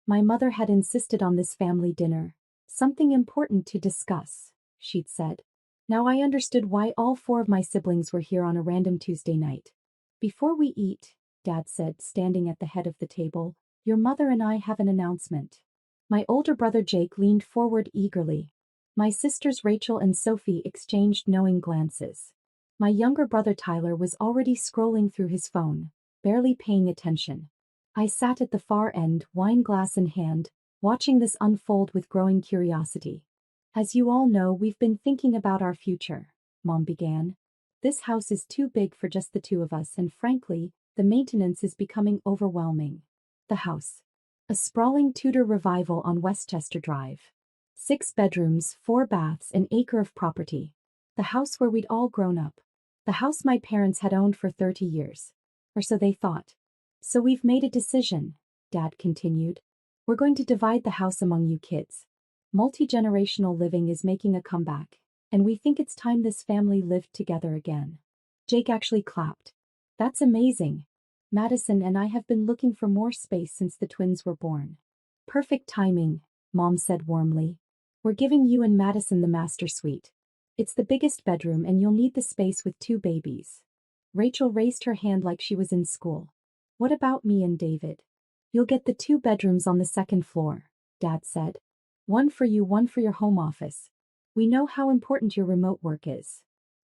My mother had insisted on this family dinner. Something important to discuss, she'd said. Now I understood why all four of my siblings were here on a random Tuesday night. Before we eat, Dad said, standing at the head of the table, your mother and I have an announcement. My older brother Jake leaned forward eagerly. My sisters Rachel and Sophie exchanged knowing glances. My younger brother Tyler was already scrolling through his phone, barely paying attention. I sat at the far end, wine glass in hand, watching this unfold with growing curiosity. As you all know, we've been thinking about our future, Mom began. This house is too big for just the two of us, and frankly, the maintenance is becoming overwhelming. The house. A sprawling Tudor revival on Westchester Drive. 6 bedrooms, 4 baths, an acre of property. The house where we'd all grown up. The house my parents had owned for 30 years. Or so they thought. So we've made a decision, Dad continued. We're going to divide the house among you kids. Multi-generational living is making a comeback, and we think it's time this family lived together again. Jake actually clapped. That's amazing. Madison and I have been looking for more space since the twins were born. Perfect timing, Mom said warmly. We're giving you and Madison the master suite. It's the biggest bedroom and you'll need the space with 2 babies. Rachel raised her hand like she was in school. What about me and David? You'll get the 2 bedrooms on the 2nd floor, Dad said. One for you, one for your home office. We know how important your remote work is.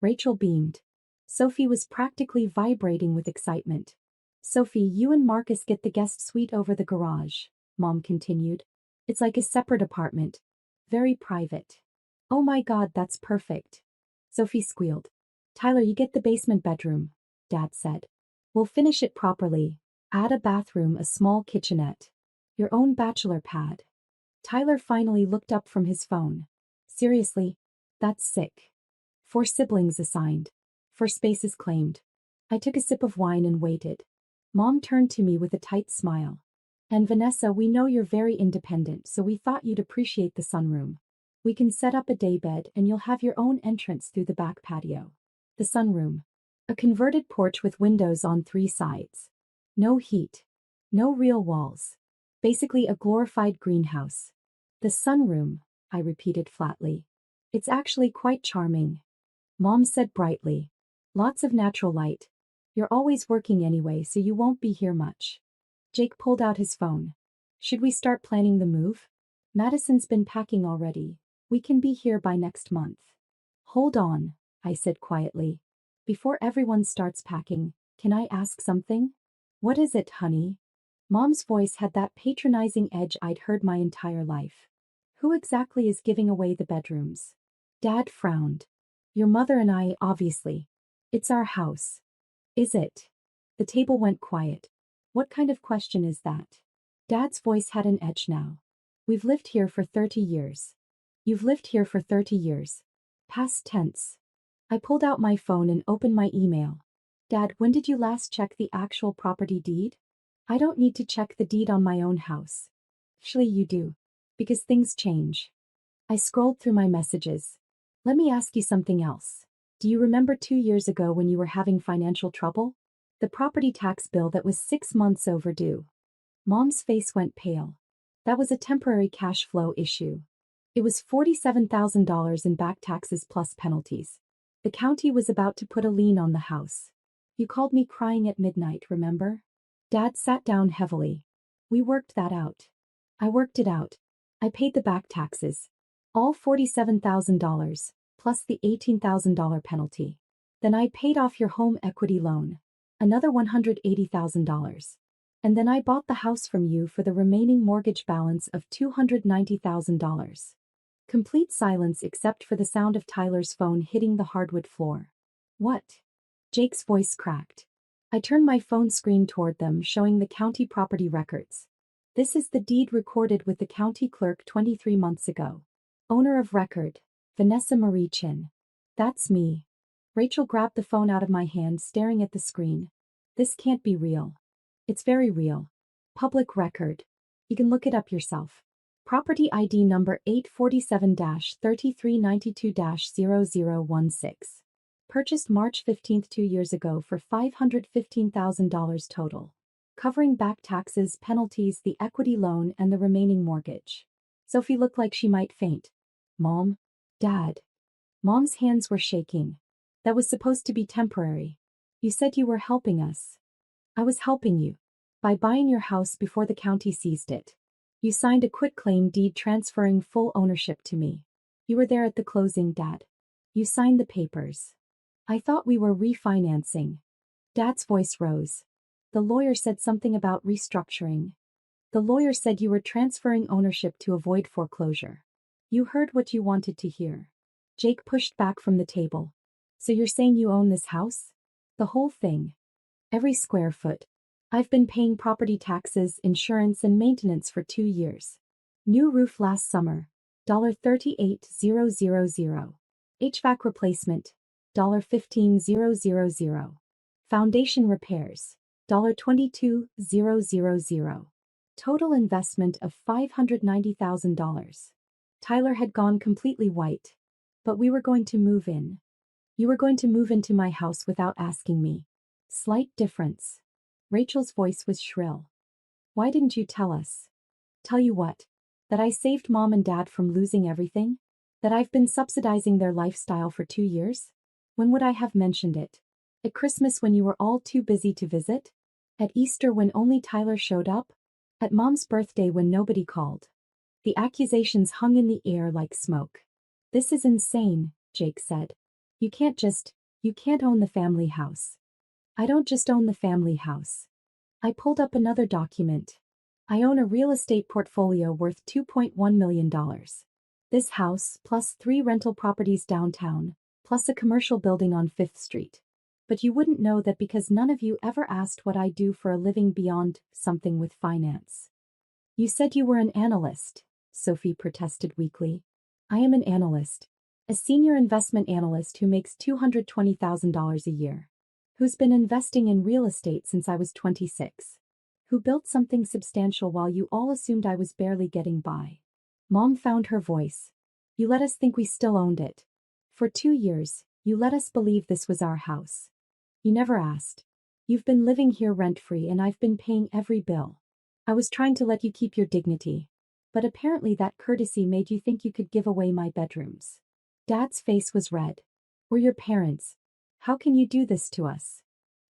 Rachel beamed. Sophie was practically vibrating with excitement. Sophie, you and Marcus get the guest suite over the garage, Mom continued. It's like a separate apartment. Very private. Oh my God, that's perfect. Sophie squealed. Tyler, you get the basement bedroom, Dad said. We'll finish it properly. Add a bathroom, a small kitchenette. Your own bachelor pad. Tyler finally looked up from his phone. Seriously? That's sick. 4 siblings assigned. 4 spaces claimed. I took a sip of wine and waited. Mom turned to me with a tight smile. And Vanessa, we know you're very independent, so we thought you'd appreciate the sunroom. We can set up a daybed and you'll have your own entrance through the back patio. The sunroom. A converted porch with windows on 3 sides. No heat. No real walls. Basically a glorified greenhouse. The sunroom, I repeated flatly. It's actually quite charming. Mom said brightly. Lots of natural light. You're always working anyway, so you won't be here much. Jake pulled out his phone. Should we start planning the move? Madison's been packing already. We can be here by next month. Hold on, I said quietly. Before everyone starts packing, can I ask something? What is it, honey? Mom's voice had that patronizing edge I'd heard my entire life. Who exactly is giving away the bedrooms? Dad frowned. Your mother and I, obviously. It's our house. Is it? The table went quiet. What kind of question is that? Dad's voice had an edge now. We've lived here for 30 years. You've lived here for 30 years. Past tense. I pulled out my phone and opened my email. Dad, when did you last check the actual property deed? I don't need to check the deed on my own house. Actually, you do. Because things change. I scrolled through my messages. Let me ask you something else. Do you remember 2 years ago when you were having financial trouble? The property tax bill that was 6 months overdue. Mom's face went pale. That was a temporary cash flow issue. It was $47,000 in back taxes plus penalties. The county was about to put a lien on the house. You called me crying at midnight, remember? Dad sat down heavily. We worked that out. I worked it out. I paid the back taxes. All $47,000, plus the $18,000 penalty. Then I paid off your home equity loan. Another $180,000. And then I bought the house from you for the remaining mortgage balance of $290,000. Complete silence except for the sound of Tyler's phone hitting the hardwood floor. What? Jake's voice cracked. I turned my phone screen toward them, showing the county property records. This is the deed recorded with the county clerk 23 months ago. Owner of record, Vanessa Marie Chin. That's me. Rachel grabbed the phone out of my hand, staring at the screen. This can't be real. It's very real. Public record. You can look it up yourself. Property ID number 847-3392-0016. Purchased March 15, 2 years ago for $515,000 total. covering back taxes, penalties, the equity loan, and the remaining mortgage. Sophie looked like she might faint. Mom? Dad? Mom's hands were shaking. That was supposed to be temporary. You said you were helping us. I was helping you. By buying your house before the county seized it. You signed a quitclaim deed transferring full ownership to me. You were there at the closing, Dad. You signed the papers. I thought we were refinancing. Dad's voice rose. The lawyer said something about restructuring. The lawyer said you were transferring ownership to avoid foreclosure. You heard what you wanted to hear. Jake pushed back from the table. So you're saying you own this house? The whole thing. Every square foot. I've been paying property taxes, insurance, and maintenance for 2 years. New roof last summer. $38,000. HVAC replacement. $15,000. Foundation repairs. $22,000. Total investment of $590,000. Tyler had gone completely white. But we were going to move in. You were going to move into my house without asking me. Slight difference. Rachel's voice was shrill. Why didn't you tell us? Tell you what? That I saved Mom and Dad from losing everything? That I've been subsidizing their lifestyle for 2 years? When would I have mentioned it? At Christmas when you were all too busy to visit? At Easter when only Tyler showed up? At Mom's birthday when nobody called? The accusations hung in the air like smoke. This is insane, Jake said. You can't own the family house. I don't just own the family house. I pulled up another document. I own a real estate portfolio worth $2.1 million. This house, plus 3 rental properties downtown, plus a commercial building on 5th Street. But you wouldn't know that because none of you ever asked what I do for a living beyond something with finance. You said you were an analyst, Sophie protested weakly. I am an analyst. A senior investment analyst who makes $220,000 a year. Who's been investing in real estate since I was 26. Who built something substantial while you all assumed I was barely getting by. Mom found her voice. You let us think we still owned it. For 2 years, you let us believe this was our house. You never asked. You've been living here rent-free and I've been paying every bill. I was trying to let you keep your dignity. But apparently that courtesy made you think you could give away my bedrooms. Dad's face was red. We're your parents. How can you do this to us?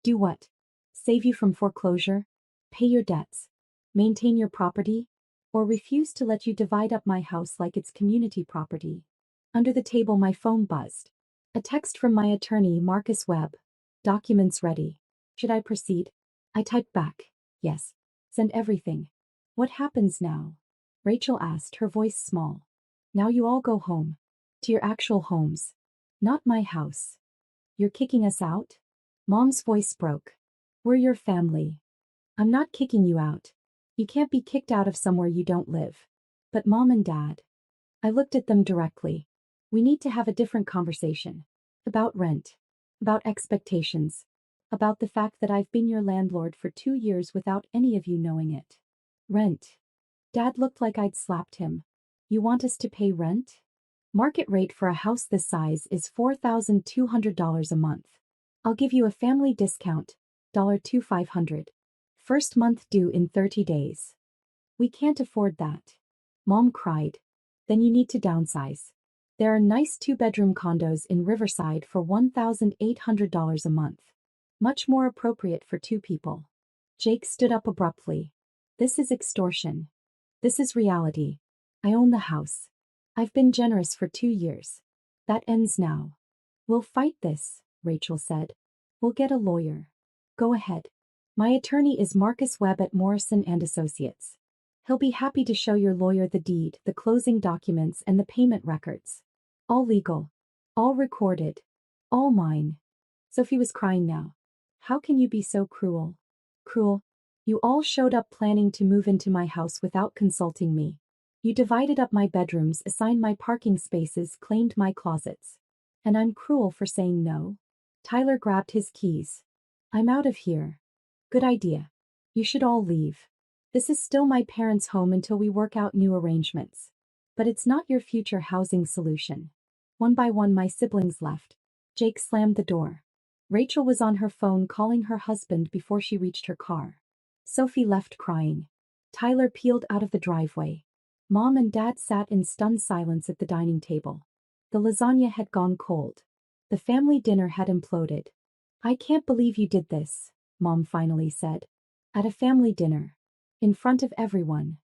Do what? Save you from foreclosure? Pay your debts? Maintain your property? Or refuse to let you divide up my house like it's community property? Under the table my phone buzzed. A text from my attorney, Marcus Webb. Documents ready. Should I proceed? I typed back. Yes. Send everything. What happens now? Rachel asked, her voice small. Now you all go home. To your actual homes. Not my house. You're kicking us out? Mom's voice broke. We're your family. I'm not kicking you out. You can't be kicked out of somewhere you don't live. But Mom and Dad. I looked at them directly. We need to have a different conversation. About rent. About expectations. About the fact that I've been your landlord for 2 years without any of you knowing it. Rent. Dad looked like I'd slapped him. You want us to pay rent? Market rate for a house this size is $4,200 a month. I'll give you a family discount, $2,500. First month due in 30 days. We can't afford that. Mom cried. Then you need to downsize. There are nice 2-bedroom condos in Riverside for $1,800 a month. Much more appropriate for 2 people. Jake stood up abruptly. This is extortion. This is reality. I own the house. I've been generous for 2 years. That ends now. We'll fight this, Rachel said. We'll get a lawyer. Go ahead. My attorney is Marcus Webb at Morrison & Associates. He'll be happy to show your lawyer the deed, the closing documents, and the payment records. All legal. All recorded. All mine. Sophie was crying now. How can you be so cruel? Cruel? You all showed up planning to move into my house without consulting me. You divided up my bedrooms, assigned my parking spaces, claimed my closets. And I'm cruel for saying no? Tyler grabbed his keys. I'm out of here. Good idea. You should all leave. This is still my parents' home until we work out new arrangements. But it's not your future housing solution. One by one my siblings left. Jake slammed the door. Rachel was on her phone calling her husband before she reached her car. Sophie left crying. Tyler peeled out of the driveway. Mom and Dad sat in stunned silence at the dining table. The lasagna had gone cold. The family dinner had imploded. I can't believe you did this, Mom finally said. At a family dinner. In front of everyone.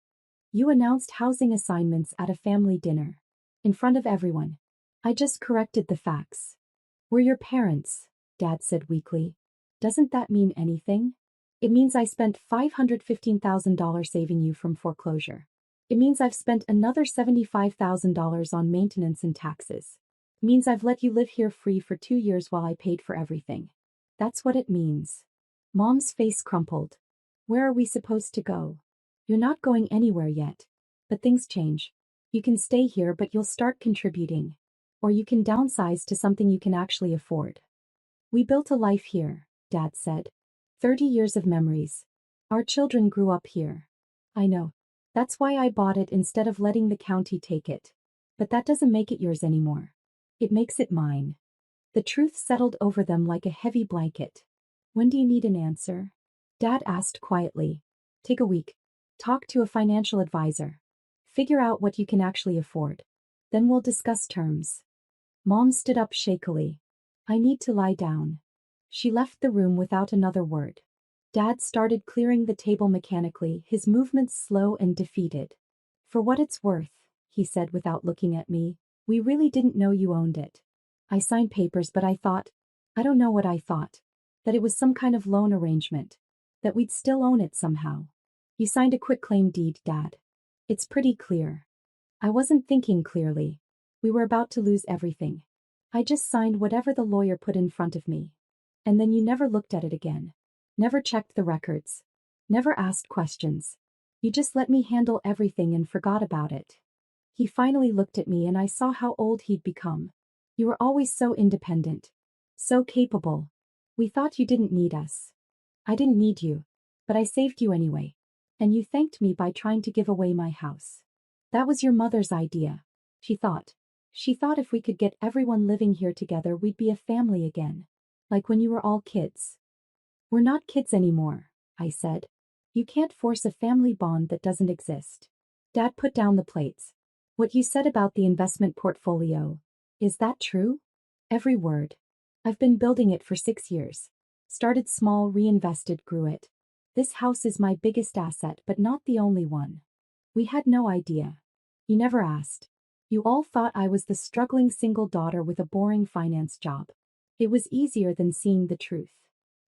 You announced housing assignments at a family dinner. In front of everyone. I just corrected the facts. We're your parents, Dad said weakly. Doesn't that mean anything? It means I spent $515,000 saving you from foreclosure. It means I've spent another $75,000 on maintenance and taxes. It means I've let you live here free for 2 years while I paid for everything. That's what it means. Mom's face crumpled. Where are we supposed to go? You're not going anywhere yet. But things change. You can stay here, but you'll start contributing. Or you can downsize to something you can actually afford. We built a life here, Dad said. 30 years of memories. Our children grew up here. I know. That's why I bought it instead of letting the county take it. But that doesn't make it yours anymore. It makes it mine. The truth settled over them like a heavy blanket. When do you need an answer? Dad asked quietly. Take a week. Talk to a financial advisor. Figure out what you can actually afford. Then we'll discuss terms. Mom stood up shakily. I need to lie down. She left the room without another word. Dad started clearing the table mechanically, his movements slow and defeated. For what it's worth, he said without looking at me, we really didn't know you owned it. I signed papers, but I don't know what I thought. That it was some kind of loan arrangement. That we'd still own it somehow. You signed a quitclaim deed, Dad. It's pretty clear. I wasn't thinking clearly. We were about to lose everything. I just signed whatever the lawyer put in front of me. And then you never looked at it again. Never checked the records. Never asked questions. You just let me handle everything and forgot about it. He finally looked at me and I saw how old he'd become. You were always so independent. So capable. We thought you didn't need us. I didn't need you. But I saved you anyway. And you thanked me by trying to give away my house. That was your mother's idea. She thought if we could get everyone living here together, we'd be a family again. Like when you were all kids. We're not kids anymore, I said. You can't force a family bond that doesn't exist. Dad put down the plates. What you said about the investment portfolio, is that true? Every word. I've been building it for 6 years. Started small, reinvested, grew it. This house is my biggest asset, but not the only one. We had no idea. You never asked. You all thought I was the struggling single daughter with a boring finance job. It was easier than seeing the truth.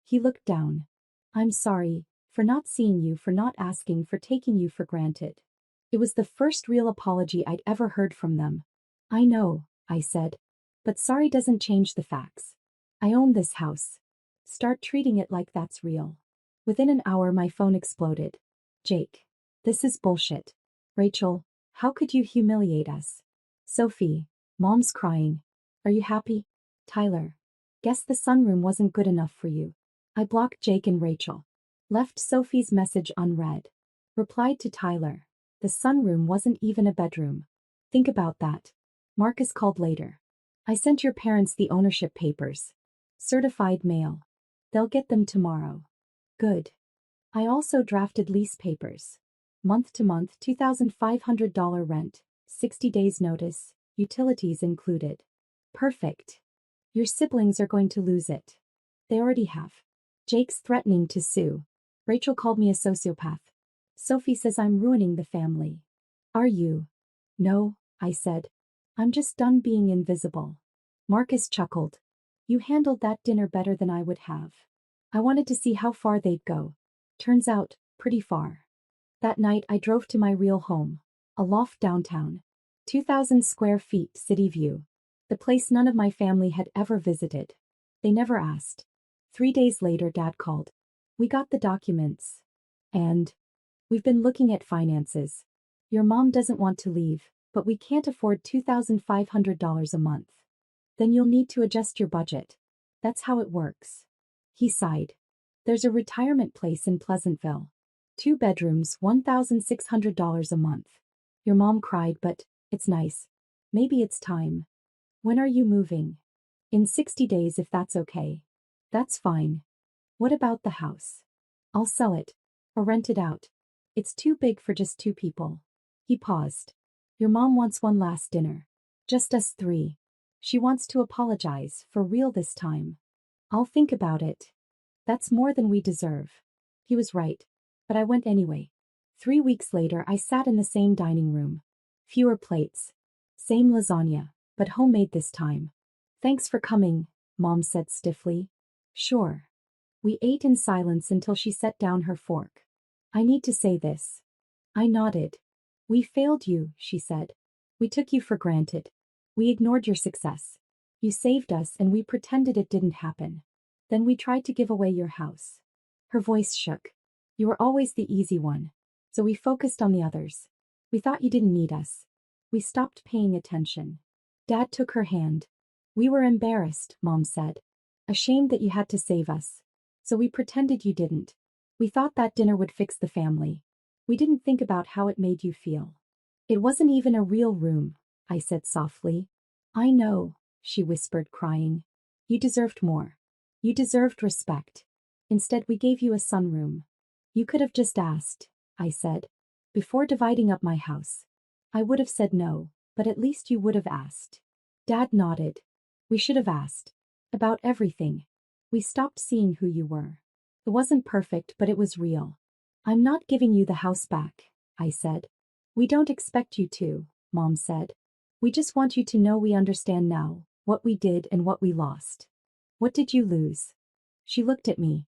He looked down. I'm sorry, for not seeing you, for not asking, for taking you for granted. It was the first real apology I'd ever heard from them. I know, I said. But sorry doesn't change the facts. I own this house. Start treating it like that's real. Within an hour my phone exploded. Jake. This is bullshit. Rachel, how could you humiliate us? Sophie. Mom's crying. Are you happy? Tyler. Guess the sunroom wasn't good enough for you. I blocked Jake and Rachel. Left Sophie's message unread. Replied to Tyler. The sunroom wasn't even a bedroom. Think about that. Marcus called later. I sent your parents the ownership papers. Certified mail. They'll get them tomorrow. Good. I also drafted lease papers. Month to month $2,500 rent, 60 days notice, utilities included. Perfect. Your siblings are going to lose it. They already have. Jake's threatening to sue. Rachel called me a sociopath. Sophie says I'm ruining the family. Are you? No, I said. I'm just done being invisible. Marcus chuckled. You handled that dinner better than I would have. I wanted to see how far they'd go. Turns out, pretty far. That night I drove to my real home. A loft downtown. 2,000 square feet, city view. The place none of my family had ever visited. They never asked. 3 days later Dad called. We got the documents. And we've been looking at finances. Your mom doesn't want to leave, but we can't afford $2,500 a month. Then you'll need to adjust your budget. That's how it works. He sighed. There's a retirement place in Pleasantville. 2 bedrooms, $1,600 a month. Your mom cried, but it's nice. Maybe it's time. When are you moving? In 60 days if that's okay. That's fine. What about the house? I'll sell it. Or rent it out. It's too big for just 2 people. He paused. Your mom wants one last dinner. Just us 3. She wants to apologize, for real this time. I'll think about it. That's more than we deserve. He was right. But I went anyway. 3 weeks later I sat in the same dining room. Fewer plates. Same lasagna, but homemade this time. Thanks for coming, Mom said stiffly. Sure. We ate in silence until she set down her fork. I need to say this. I nodded. We failed you, she said. We took you for granted. We ignored your success. You saved us and we pretended it didn't happen. Then we tried to give away your house. Her voice shook. You were always the easy one. So we focused on the others. We thought you didn't need us. We stopped paying attention. Dad took her hand. We were embarrassed, Mom said. Ashamed that you had to save us. So we pretended you didn't. We thought that dinner would fix the family. We didn't think about how it made you feel. It wasn't even a real room, I said softly. I know, she whispered, crying. You deserved more. You deserved respect. Instead, we gave you a sunroom. You could have just asked, I said. Before dividing up my house. I would have said no, but at least you would have asked. Dad nodded. We should have asked. About everything. We stopped seeing who you were. It wasn't perfect, but it was real. I'm not giving you the house back, I said. We don't expect you to, Mom said. We just want you to know we understand now, what we did and what we lost. What did you lose? She looked at me.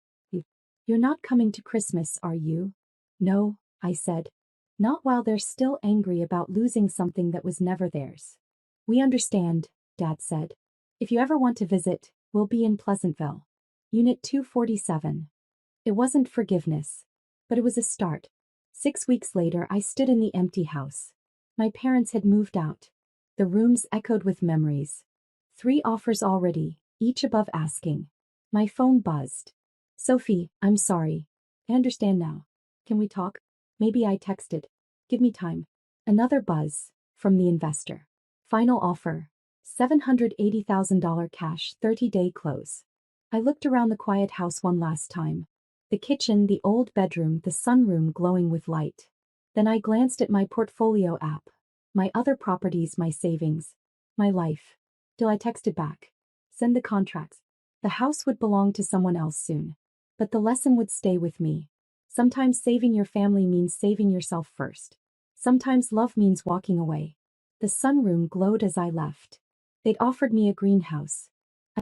You're not coming to Christmas, are you? No, I said. Not while they're still angry about losing something that was never theirs. We understand, Dad said. If you ever want to visit, we'll be in Pleasantville. Unit 247. It wasn't forgiveness. But it was a start. 6 weeks later I stood in the empty house. My parents had moved out. The rooms echoed with memories. 3 offers already, each above asking. My phone buzzed. Sophie, I'm sorry. I understand now. Can we talk? Maybe I texted. Give me time. Another buzz, from the investor. Final offer. $780,000 cash, 30-day close. I looked around the quiet house one last time. The kitchen, the old bedroom, the sunroom glowing with light. Then I glanced at my portfolio app. My other properties, my savings. My life. Till I texted back. Send the contracts. The house would belong to someone else soon. But the lesson would stay with me. Sometimes saving your family means saving yourself first. Sometimes love means walking away. The sunroom glowed as I left. They'd offered me a greenhouse.